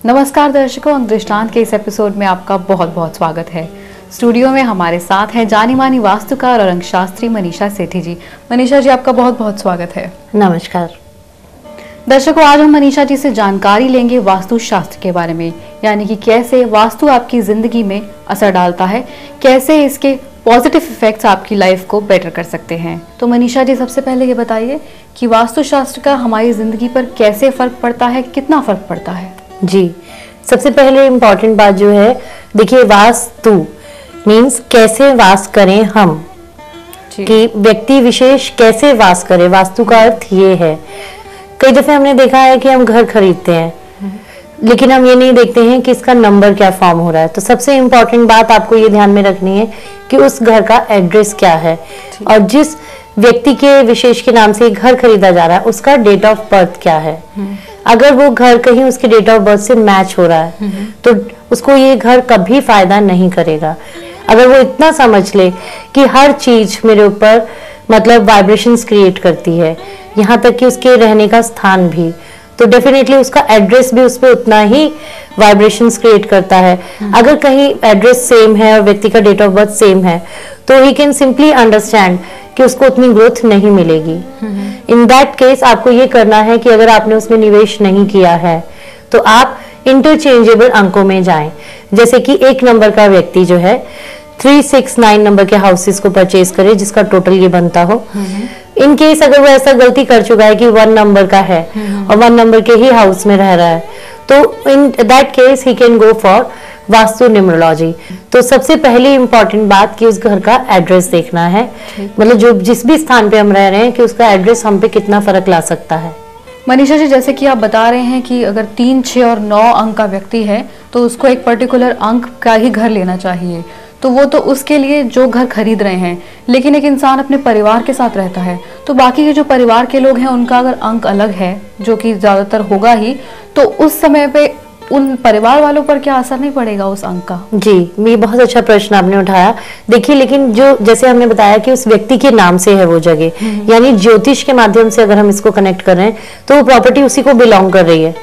नमस्कार दर्शकों, अंक दृष्टांत के इस एपिसोड में आपका बहुत बहुत स्वागत है। स्टूडियो में हमारे साथ हैं जानी मानी वास्तुकार और अंकशास्त्री मनीषा सेठी जी। मनीषा जी, आपका बहुत बहुत स्वागत है। नमस्कार दर्शकों, आज हम मनीषा जी से जानकारी लेंगे वास्तु शास्त्र के बारे में, यानी कि कैसे वास्तु आपकी जिंदगी में असर डालता है, कैसे इसके पॉजिटिव इफेक्ट्स आपकी लाइफ को बेटर कर सकते हैं। तो मनीषा जी, सबसे पहले ये बताइए कि वास्तु शास्त्र का हमारी जिंदगी पर कैसे फर्क पड़ता है, कितना फर्क पड़ता है? जी, सबसे पहले इम्पोर्टेंट बात जो है, देखिए वास्तु मीन्स कैसे वास करें हम, कि व्यक्ति विशेष कैसे वास करे। वास्तु का अर्थ ये है, कई दफे हमने देखा है कि हम घर खरीदते हैं लेकिन हम ये नहीं देखते हैं कि इसका नंबर क्या फॉर्म हो रहा है। तो सबसे इम्पोर्टेंट बात आपको ये ध्यान में रखनी है कि उस घर का एड्रेस क्या है और जिस व्यक्ति के विशेष के नाम से घर खरीदा जा रहा है उसका डेट ऑफ बर्थ क्या है। अगर वो घर कहीं उसके डेट ऑफ बर्थ से मैच हो रहा है तो उसको ये घर कभी फायदा नहीं करेगा। अगर वो इतना समझ ले कि हर चीज मेरे ऊपर मतलब वाइब्रेशंस क्रिएट करती है, यहाँ तक कि उसके रहने का स्थान भी, तो डेफिनेटली उसका एड्रेस भी उस पर उतना ही वाइब्रेशंस क्रिएट करता है। अगर कहीं एड्रेस सेम है और व्यक्ति का डेट ऑफ बर्थ सेम है तो ही कैन सिंपली अंडरस्टैंड कि उसको उतनी ग्रोथ नहीं मिलेगी। इन दैट केस आपको ये करना है कि अगर आपने उसमें निवेश नहीं किया है तो आप इंटरचेंजेबल अंकों में जाएं। जैसे कि 1 नंबर का व्यक्ति जो है 369 नंबर के हाउसेस को परचेज करे जिसका टोटल ये बनता हो। इन केस अगर वो ऐसा गलती कर चुका है कि 1 नंबर का है और 1 नंबर के ही हाउस में रह रहा है तो in that case he can go for vastu numerology. तो सबसे पहली इंपॉर्टेंट बात कि उस घर का एड्रेस देखना है, मतलब जो जिस भी स्थान पे हम रह रहे हैं कि उसका एड्रेस हम पे कितना फर्क ला सकता है। मनीषा जी, जैसे कि आप बता रहे हैं कि अगर 3, 6 और 9 अंक का व्यक्ति है तो उसको एक पर्टिकुलर अंक का ही घर लेना चाहिए, तो वो तो उसके लिए जो घर खरीद रहे हैं। लेकिन एक इंसान अपने परिवार के साथ रहता है तो बाकी के जो परिवार के लोग हैं उनका अगर अंक अलग है, जो कि ज्यादातर होगा ही, तो उस समय पे उन परिवार वालों पर क्या असर नहीं पड़ेगा उस अंक का? जी, ये बहुत अच्छा प्रश्न आपने उठाया। देखिए, लेकिन जो जैसे हमने बताया कि उस व्यक्ति के नाम से है वो जगह, यानी ज्योतिष के माध्यम से अगर हम इसको कनेक्ट कर रहे हैं तो वो प्रॉपर्टी उसी को बिलोंग कर रही है।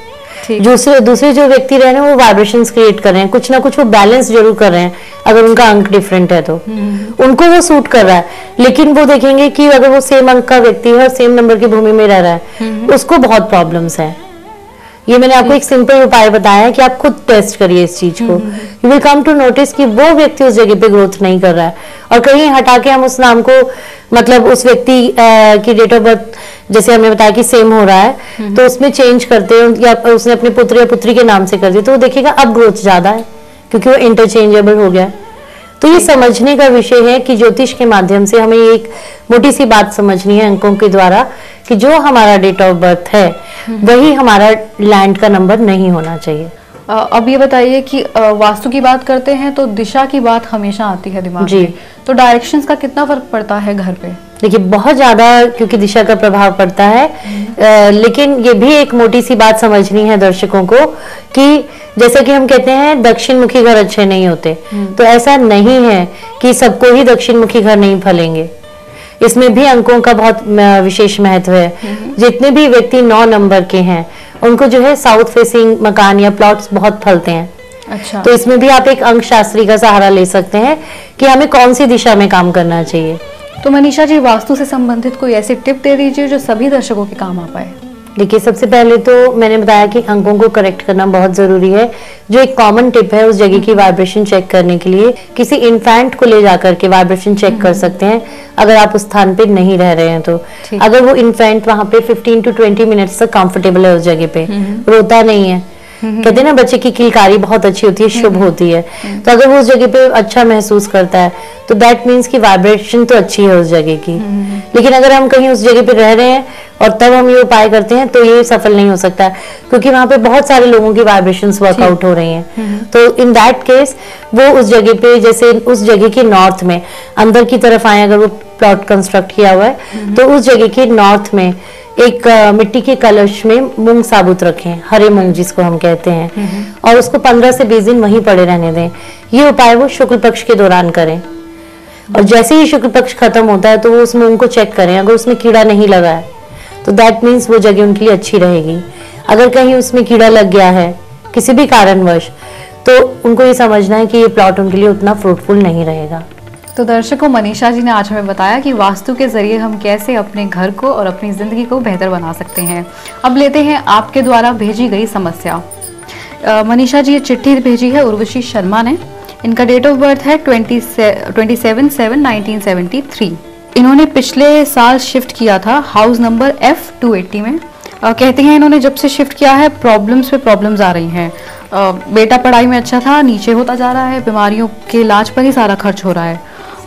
दूसरे जो व्यक्ति रह रहे हैं वो वाइब्रेशंस क्रिएट कर रहे हैं, कुछ ना कुछ वो बैलेंस जरूर कर रहे हैं। अगर उनका अंक डिफरेंट है तो उनको वो सूट कर रहा है, लेकिन वो देखेंगे कि अगर वो सेम अंक का व्यक्ति है और सेम नंबर की भूमि में रह रहा है उसको बहुत प्रॉब्लम्स है। ये मैंने आपको एक सिंपल उपाय बताया है कि आप खुद टेस्ट करिए इस चीज को। You will come to notice कि वो व्यक्ति उस जगह पे ग्रोथ नहीं कर रहा है और कहीं हटा के हम उस नाम को मतलब उस व्यक्ति की डेट ऑफ बर्थ जैसे हमने बताया कि सेम हो रहा है तो उसमें चेंज करते हैं या उसने अपने पुत्र या पुत्री के नाम से कर दिया तो वो देखेगा अब ग्रोथ ज्यादा है क्योंकि वो इंटरचेंजेबल हो गया। तो ये समझने का विषय है कि ज्योतिष के माध्यम से हमें एक मोटी सी बात समझनी है अंकों के द्वारा कि जो हमारा डेट ऑफ बर्थ है वही हमारा लैंड का नंबर नहीं होना चाहिए। अब ये बताइए कि वास्तु की बात करते हैं तो दिशा की बात हमेशा आती है दिमाग में, तो डायरेक्शंस का कितना फर्क पड़ता है घर पे? देखिए, बहुत ज्यादा क्योंकि दिशा का प्रभाव पड़ता है, लेकिन ये भी एक मोटी सी बात समझनी है दर्शकों को कि जैसे कि हम कहते हैं दक्षिण मुखी घर अच्छे नहीं होते, तो ऐसा नहीं है कि सबको ही दक्षिण मुखी घर नहीं फलेंगे। इसमें भी अंकों का बहुत विशेष महत्व है। जितने भी व्यक्ति 9 नंबर के हैं उनको जो है साउथ फेसिंग मकान या प्लॉट्स बहुत फलते हैं। अच्छा। तो इसमें भी आप एक अंक शास्त्री का सहारा ले सकते हैं कि हमें कौन सी दिशा में काम करना चाहिए। तो मनीषा जी, वास्तु से संबंधित कोई ऐसी टिप दे दीजिए जो सभी दर्शकों के काम आ पाए। देखिए, सबसे पहले तो मैंने बताया कि अंकों को करेक्ट करना बहुत जरूरी है। जो एक कॉमन टिप है उस जगह की वाइब्रेशन चेक करने के लिए किसी इन्फेंट को ले जाकर के वाइब्रेशन चेक कर सकते हैं अगर आप उस स्थान पे नहीं रह रहे हैं तो। अगर वो इन्फेंट वहां पे 15 to 20 मिनट्स तक कंफर्टेबल है उस जगह पे, रोता नहीं है, कहते हैं ना बच्चे की किलकारी बहुत अच्छी होती है, शुभ होती है, तो अगर वो उस जगह पे अच्छा महसूस करता है तो दैट मीन्स की वाइब्रेशन तो अच्छी है उस जगह की। लेकिन अगर हम कहीं उस जगह पे रह रहे हैं और तब हम ये उपाय करते हैं तो ये सफल नहीं हो सकता है क्योंकि वहां पे बहुत सारे लोगों की वाइब्रेशंस वर्कआउट हो रही हैं। तो इन दैट केस वो उस जगह पे जैसे उस जगह के नॉर्थ में अंदर की तरफ आए, अगर वो प्लॉट कंस्ट्रक्ट किया हुआ है तो उस जगह के नॉर्थ में एक मिट्टी के कलश में मूंग साबुत रखें, हरे मूंग जिसको हम कहते हैं, और उसको 15 से 20 दिन वहीं पड़े रहने दें। ये उपाय वो शुक्ल पक्ष के दौरान करें और जैसे ही शुक्ल पक्ष खत्म होता है तो वो उस मूंग को चेक करें, अगर उसमें कीड़ा नहीं लगा है तो दैट मीन्स वो जगह उनके लिए अच्छी रहेगी। अगर कहीं उसमें कीड़ा लग गया है किसी भी कारणवश, तो उनको ये समझना है कि ये प्लॉट उनके लिए उतना फ्रूटफुल नहीं रहेगा। तो दर्शकों, मनीषा जी ने आज हमें बताया कि वास्तु के जरिए हम कैसे अपने घर को और अपनी जिंदगी को बेहतर बना सकते हैं। अब लेते हैं आपके द्वारा भेजी गई समस्या। मनीषा जी ये चिट्ठी भेजी है उर्वशी शर्मा ने। इनका डेट ऑफ बर्थ है 27/7/1973। इन्होंने पिछले साल शिफ्ट किया था हाउस नंबर F280 में। कहते हैं इन्होंने जब से शिफ्ट किया है प्रॉब्लम्स पे प्रॉब्लम्स आ रही हैं। बेटा पढ़ाई में अच्छा था, नीचे होता जा रहा है, बीमारियों के इलाज पर ही सारा खर्च हो रहा है,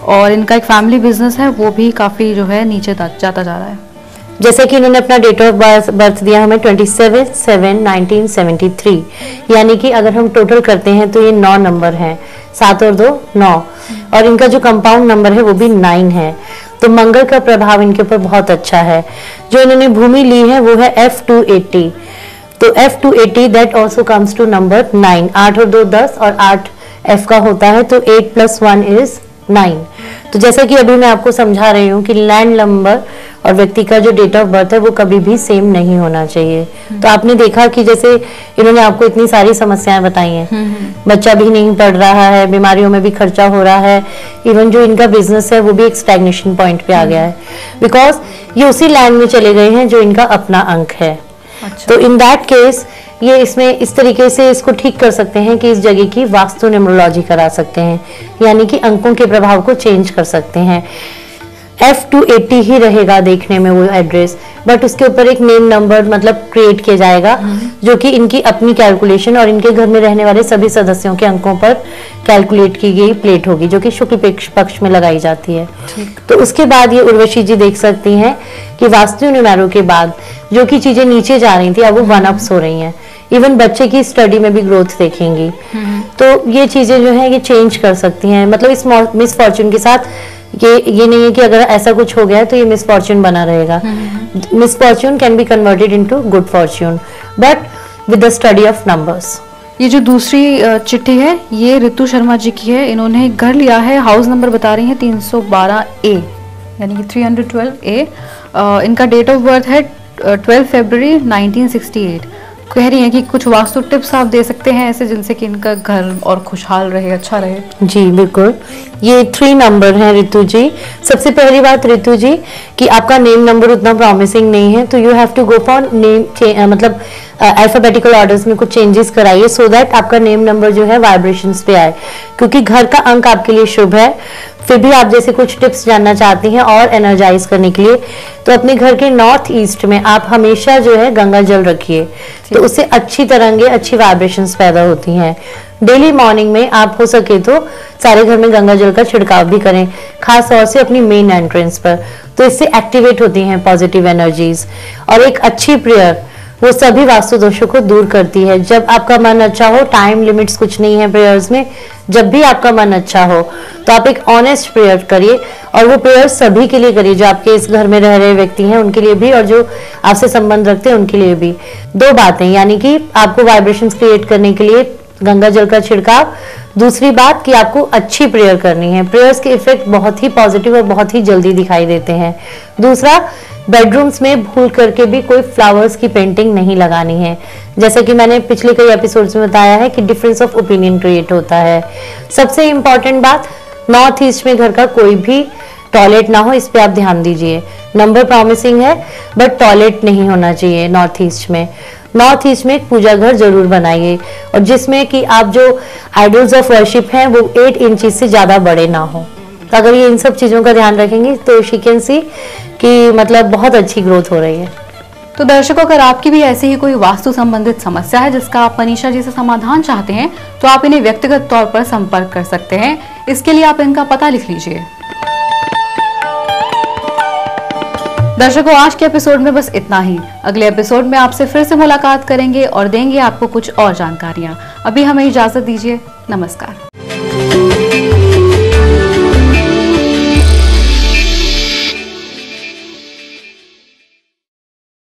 और इनका एक फैमिली बिजनेस है वो भी काफ़ी जो है नीचे जाता जा रहा है। जैसे कि इन्होंने अपना डेट ऑफ बर्थ दिया हमें 27/7/1973, यानी कि अगर हम टोटल करते हैं तो ये 9 नंबर हैं, 7 और 2 9, और इनका जो कंपाउंड नंबर है वो भी 9 है। तो मंगल का प्रभाव इनके ऊपर बहुत अच्छा है। जो इन्होंने भूमि ली है वो है F280। तो F280 that also comes to number 9। 8 और 2 10 और 8 F का होता है, तो 8 + 1 इज 9। तो जैसा कि अभी मैं आपको समझा रही हूँ कि लैंड नंबर और व्यक्ति का जो डेट ऑफ बर्थ है वो कभी भी सेम नहीं होना चाहिए। तो आपने देखा कि जैसे इन्होंने आपको इतनी सारी समस्याएं बताई हैं, बच्चा भी नहीं पढ़ रहा है, बीमारियों में भी खर्चा हो रहा है, इवन जो इनका बिजनेस है वो भी एक स्टैग्नेशन पॉइंट पे आ गया है, बिकॉज ये उसी लैंड में चले गए हैं जो इनका अपना अंक है। अच्छा। तो इन दैट केस ये इसमें इस तरीके से इसको ठीक कर सकते हैं कि इस जगह की वास्तु न्यूमरोलॉजी करा सकते हैं, यानी कि अंकों के प्रभाव को चेंज कर सकते हैं। F280 ही रहेगा देखने में वो एड्रेस, बट उसके ऊपर एक नेम नंबर मतलब क्रिएट किया जाएगा, जो कि इनकी अपनी कैलकुलेशन और इनके घर में रहने वाले सभी सदस्यों के अंकों पर कैलकुलेट की गई प्लेट होगी, जो कि शुक्ल पक्ष में लगाई जाती है। तो उसके बाद ये उर्वशी जी देख सकती हैं कि वास्तु न्यूमेरो के बाद जो कि चीजें नीचे जा रही थी अब वो 1-ups हो रही हैं। इवन बच्चे की स्टडी में भी ग्रोथ देखेंगी। तो ये चीजें जो है ये चेंज कर सकती हैं। मतलब इस मिस फॉर्चून के साथ ये नहीं है कि अगर ऐसा कुछ हो गया है तो ये मिस फॉर्चून बना रहेगा। Miss Fortune can be converted into good Fortune, but with the study of numbers. ये जो दूसरी चिट्ठी है ये ऋतु शर्मा जी की है। इन्होंने घर लिया है, हाउस नंबर बता रही है 312A, यानी कि 312A। इनका डेट ऑफ बर्थ है 12 फरवरी 1968। कह रही हैं कि कुछ वास्तु टिप्स आप दे सकते हैं ऐसे जिनसे कि इनका घर और खुशहाल रहे, अच्छा रहे। जी बिल्कुल, ये 3 नंबर हैं ऋतु जी। सबसे पहली बात ऋतु जी कि आपका नेम नंबर उतना प्रॉमिसिंग नहीं है, तो you have to go for name, मतलब अल्फाबेटिकल ऑर्डर्स में कुछ चेंजेस कराइए, सो दैट आपका नेम नंबर जो है वाइब्रेशंस पे आए, क्योंकि घर का अंक आपके लिए शुभ है। फिर भी आप जैसे कुछ टिप्स जानना चाहती हैं और एनर्जाइज करने के लिए, तो अपने घर के नॉर्थ ईस्ट में आप हमेशा जो है गंगा जल रखिए, तो उससे अच्छी तरंगे, अच्छी वाइब्रेशंस पैदा होती हैं। डेली मॉर्निंग में आप हो सके तो सारे घर में गंगा जल का छिड़काव भी करें, खास तौर से अपनी मेन एंट्रेंस पर, तो इससे एक्टिवेट होती हैं पॉजिटिव एनर्जीज। और एक अच्छी प्रेयर वो सभी वास्तु दोषों को दूर करती है। जब आपका मन अच्छा हो, टाइम लिमिट्स कुछ नहीं है प्रेयर्स में, जब भी आपका मन अच्छा हो तो आप एक ऑनेस्ट प्रेयर करिए, और वो प्रेयर सभी के लिए करिए, जो आपके इस घर में रह रहे व्यक्ति हैं उनके लिए भी, और जो आपसे संबंध रखते हैं उनके लिए भी। 2 बातें, यानी कि आपको वाइब्रेशंस क्रिएट करने के लिए गंगा जल का छिड़काव, दूसरी बात कि आपको अच्छी प्रेयर करनी है। प्रेयर्स के इफेक्ट बहुत ही पॉजिटिव और बहुत ही जल्दी दिखाई देते हैं। दूसरा, बेडरूम्स में भूल करके भी कोई फ्लावर्स की पेंटिंग नहीं लगानी है। जैसे कि मैंने पिछले कई एपिसोड्स में बताया है कि डिफरेंस ऑफ ओपिनियन क्रिएट होता है। सबसे इंपॉर्टेंट बात, नॉर्थ ईस्ट में घर का कोई भी टॉयलेट ना हो, इस पे आप ध्यान दीजिए। नंबर प्रॉमिसिंग है बट टॉयलेट नहीं होना चाहिए नॉर्थ ईस्ट में। नॉर्थ ईस्ट में एक पूजा घर जरूर बनाइए, और जिसमें कि आप जो आइडल्स ऑफ वर्शिप हैं वो 8 इंचेस से ज्यादा बड़े ना हो। तो अगर ये इन सब चीजों का ध्यान रखेंगे तो शी कैन सी कि मतलब बहुत अच्छी ग्रोथ हो रही है। तो दर्शकों, अगर आपकी भी ऐसी ही कोई वास्तु संबंधित समस्या है जिसका आप मनीषा जी से समाधान चाहते हैं, तो आप इन्हें व्यक्तिगत तौर पर संपर्क कर सकते हैं। इसके लिए आप इनका पता लिख लीजिए। दर्शकों, आज के एपिसोड में बस इतना ही। अगले एपिसोड में आपसे फिर से मुलाकात करेंगे और देंगे आपको कुछ और जानकारियां। अभी हमें इजाजत दीजिए। नमस्कार।